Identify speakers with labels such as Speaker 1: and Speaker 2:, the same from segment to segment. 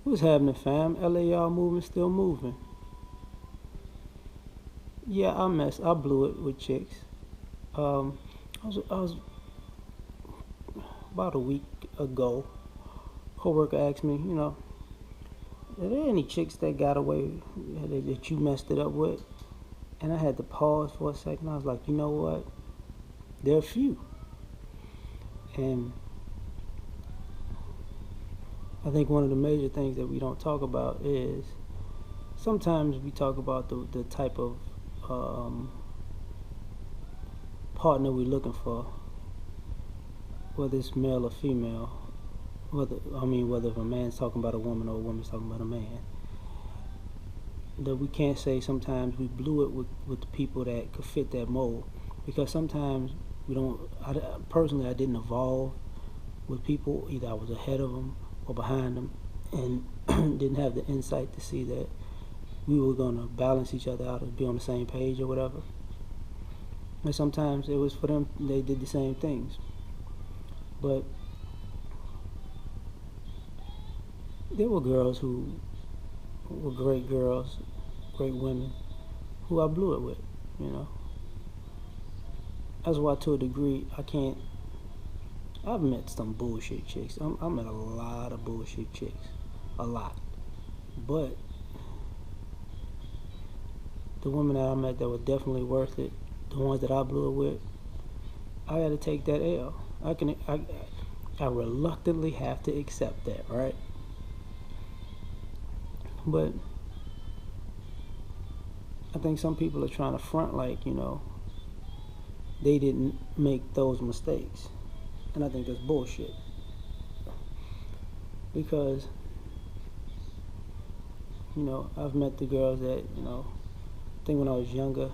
Speaker 1: What's happening, fam? L.A.R movement still moving. Yeah, I blew it with chicks. Um, I was about a week ago. Coworker asked me, are there any chicks that got away that you messed it up with? And I had to pause for a second. I was like, you know what? There are a few, and I think one of the major things that we don't talk about is sometimes we talk about the type of um, partner we're looking for, whether it's male or female, whether if a man's talking about a woman or a woman's talking about a man, that we can't say sometimes we blew it with the people that could fit that mold, because sometimes we don't. Personally, I didn't evolve with people. Either I was ahead of them or behind them, and didn't have the insight to see that we were gonna balance each other out and be on the same page or whatever. And sometimes it was for them; they did the same things, but there were girls who were great girls, great women, who I blew it with, you know. That's why, to a degree, I can't. I've met some bullshit chicks. I met a lot of bullshit chicks, a lot. But the women that I met that were definitely worth it, the ones that I blew it with, I got to take that L. I reluctantly have to accept that, right? But I think some people are trying to front like, they didn't make those mistakes. And I think that's bullshit. Because, I've met the girls that, I think when I was younger,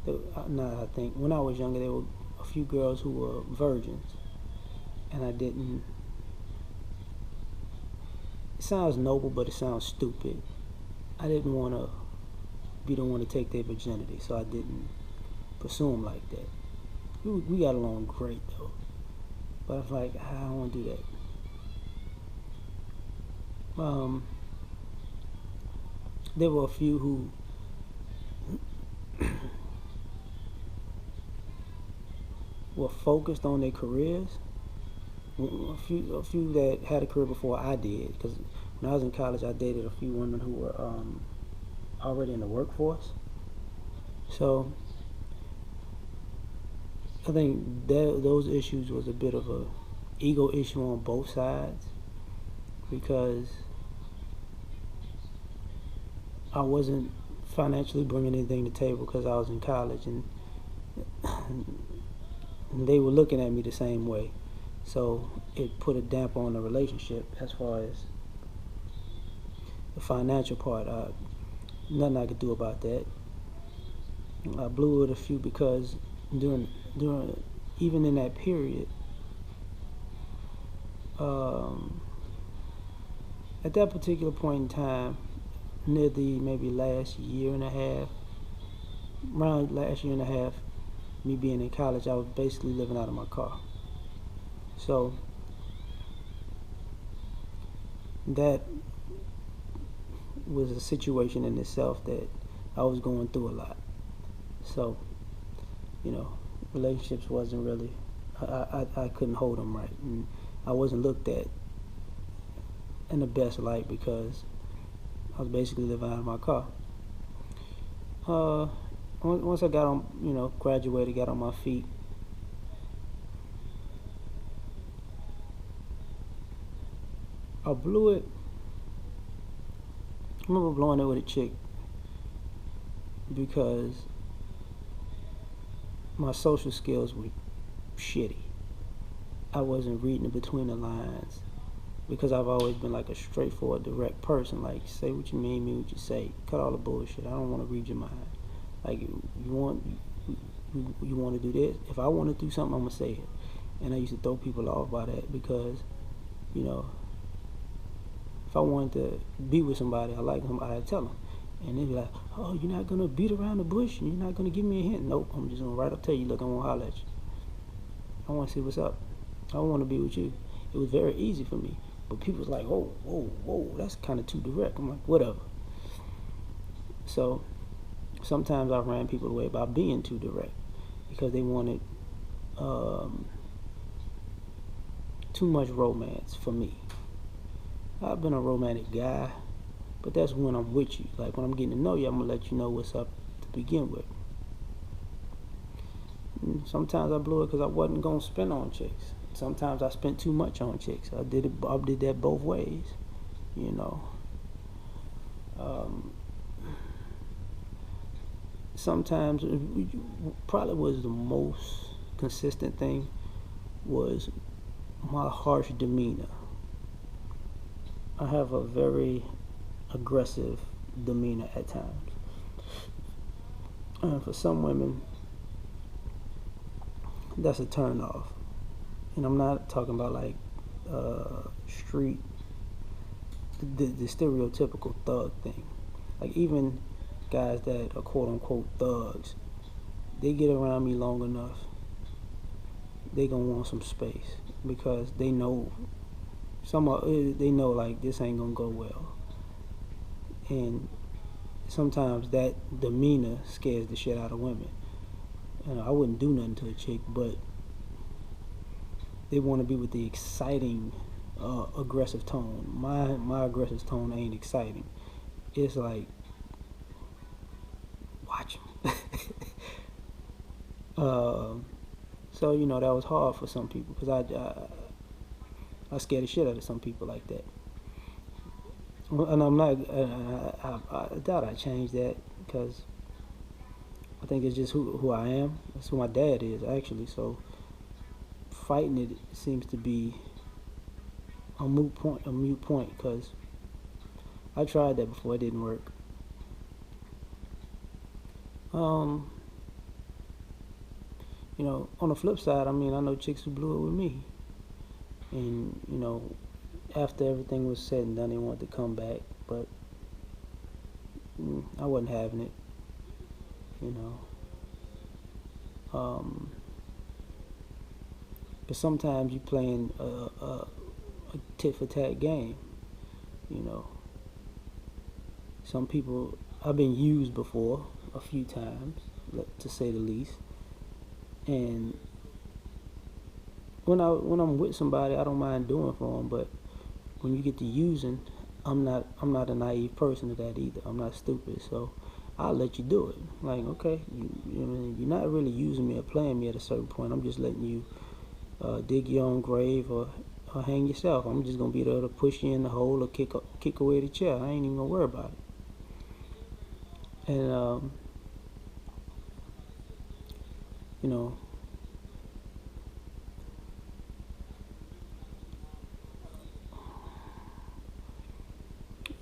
Speaker 1: when I was younger, there were a few girls who were virgins. And I didn't, it sounds noble, but it sounds stupid. I didn't want to be the one to take their virginity, so I didn't pursue them like that. We got along great, though. But I was like, I don't want to do that. There were a few who were focused on their careers. A few that had a career before I did. Because when I was in college, I dated a few women who were already in the workforce. So I think those issues was a bit of a ego issue on both sides, because I wasn't financially bringing anything to the table because I was in college, and they were looking at me the same way. So it put a damper on the relationship as far as the financial part. Nothing I could do about that. I blew it a few because during even in that period, at that particular point in time, near the maybe last year and a half, around last year and a half, me being in college, I was basically living out of my car. So that was a situation in itself that I was going through a lot. So, relationships wasn't really, I couldn't hold them right. And I wasn't looked at in the best light because I was basically living out of my car. Once I got on, graduated, got on my feet, I blew it. I remember blowing it with a chick because my social skills were shitty. I wasn't reading it between the lines, because I've always been like a straightforward, direct person. Like, say what you mean what you say. Cut all the bullshit. I don't want to read your mind. Like, you want to do this. If I want to do something, I'm gonna say it. And I used to throw people off by that because, if I wanted to be with somebody, I like them, I'd tell them. And they'd be like, oh, you're not going to beat around the bush and you're not going to give me a hint. Nope, I'm just going to right up tell you, look, I want to holler at you. I want to see what's up. I want to be with you. It was very easy for me. But people's like, oh, whoa, whoa, that's kind of too direct. I'm like, whatever. So sometimes I ran people away by being too direct because they wanted um, too much romance for me. I've been a romantic guy, but that's when I'm with you. Like when I'm getting to know you, I'm gonna let you know what's up to begin with. And sometimes I blew it because I wasn't gonna spend on chicks. Sometimes I spent too much on chicks. I did that both ways, you know. Um, Sometimes probably was the most consistent thing was my harsh demeanor. I have a very aggressive demeanor at times. And for some women, that's a turn off. And I'm not talking about like street, the stereotypical thug thing. Like even guys that are quote unquote thugs, they get around me long enough, they gonna want some space because they know they know like this ain't gonna go well. And sometimes that demeanor scares the shit out of women. I wouldn't do nothing to a chick, but they want to be with the exciting, aggressive tone. My aggressive tone ain't exciting. It's like, watch them. So you know that was hard for some people because I scared the shit out of some people like that. And I'm not. I doubt I changed that because I think it's just who I am. That's who my dad is actually. So fighting it seems to be a moot point because I tried that before, it didn't work. You know, on the flip side, I mean, I know chicks who blew it with me, and you know, after everything was said and done, they wanted to come back, but I wasn't having it. You know, because sometimes you playing a tit for tat game. You know, some people, I've been used before a few times, to say the least. And when I'm with somebody, I don't mind doing for them. But when you get to using, I'm not a naive person to that either. I'm not stupid, so I'll let you do it. Like, okay, you're not really using me or playing me at a certain point. I'm just letting you dig your own grave or hang yourself. I'm just gonna be there to push you in the hole or kick away the chair. I ain't even gonna worry about it. And you know,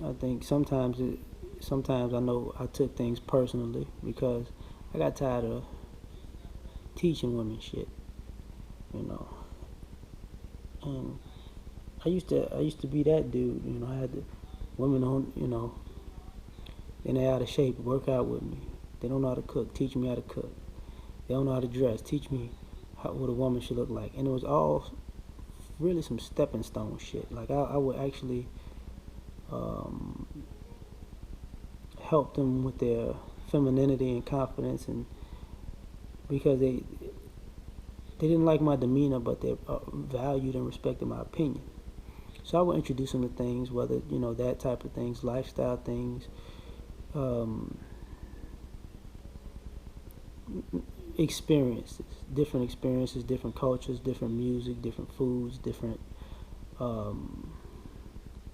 Speaker 1: I think sometimes I know I took things personally because I got tired of teaching women shit, you know. And I used to be that dude, you know. I had the women on, you know, and they out of shape, work out with me. They don't know how to cook, teach me how to cook. They don't know how to dress, teach me what a woman should look like. And it was all really some stepping stone shit. Like I would actually help them with their femininity and confidence, and because they didn't like my demeanor, but they valued and respected my opinion. So I would introduce them to things, whether, you know, that type of things, lifestyle things, experiences, different cultures, different music, different foods, different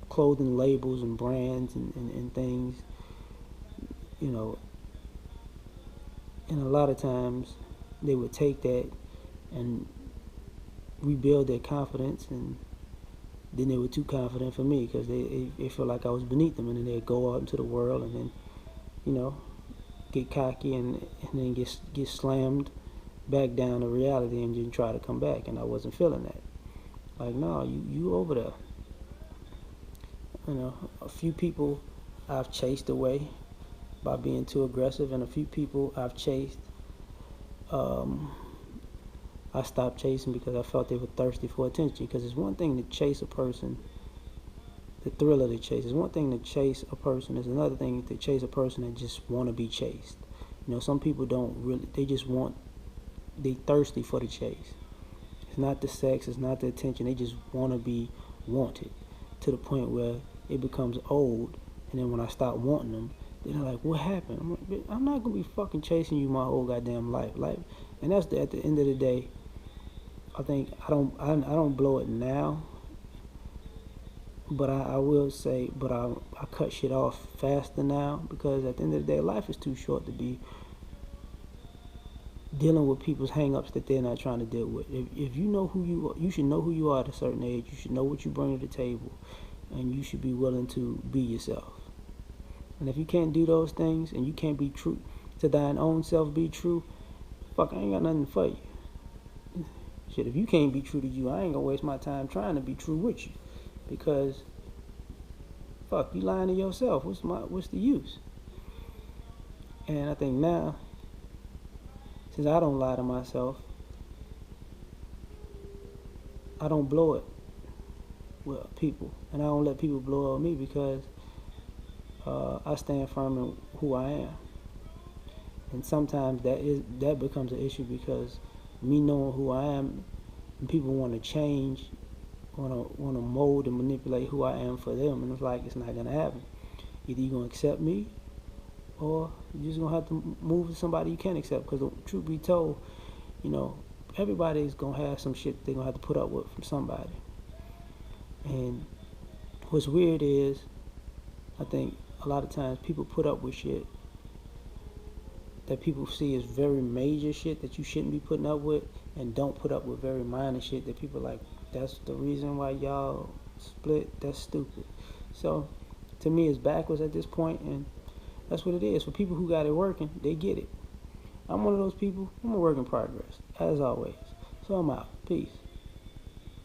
Speaker 1: clothing labels and brands and things, you know. And a lot of times they would take that and rebuild their confidence, and then they were too confident for me because they felt like I was beneath them, and then they'd go out into the world and then, you know, get cocky and then get slammed back down to reality and then try to come back, and I wasn't feeling that. Like, no, you over there. You know, a few people I've chased away by being too aggressive, and a few people I've chased, I stopped chasing because I felt they were thirsty for attention. Because it's one thing to chase a person the thrill of the chase. It's one thing to chase a person. It's another thing to chase a person that just want to be chased. You know, some people don't really. They just want. They thirsty for the chase. It's not the sex. It's not the attention. They just want to be wanted to the point where it becomes old. And then when I stop wanting them, they're like, "What happened?" I'm not gonna be fucking chasing you my whole goddamn life. And that's at the end of the day. I think I don't blow it now. But I will say, but I cut shit off faster now because at the end of the day, life is too short to be dealing with people's hang-ups that they're not trying to deal with. If you know who you are, you should know who you are at a certain age. You should know what you bring to the table, and you should be willing to be yourself. And if you can't do those things, and you can't be true to thine own self, be true, fuck, I ain't got nothing for you. Shit, if you can't be true to you, I ain't gonna waste my time trying to be true with you. Because fuck, you lying to yourself. What's the use? And I think now, since I don't lie to myself, I don't blow it with people, and I don't let people blow it with me because I stand firm in who I am. And sometimes that becomes an issue because me knowing who I am, and people want to change, want to mold and manipulate who I am for them, and it's like it's not gonna happen. Either you're gonna accept me, or you're just gonna have to move to somebody you can't accept. Because truth be told, you know, everybody's gonna have some shit they're gonna have to put up with from somebody. And what's weird is, I think a lot of times people put up with shit that people see as very major shit that you shouldn't be putting up with, and don't put up with very minor shit that people like, that's the reason why y'all split. That's stupid. So to me, it's backwards at this point, and that's what it is. For people who got it working, they get it. I'm one of those people. I'm a work in progress, as always. So I'm out. Peace.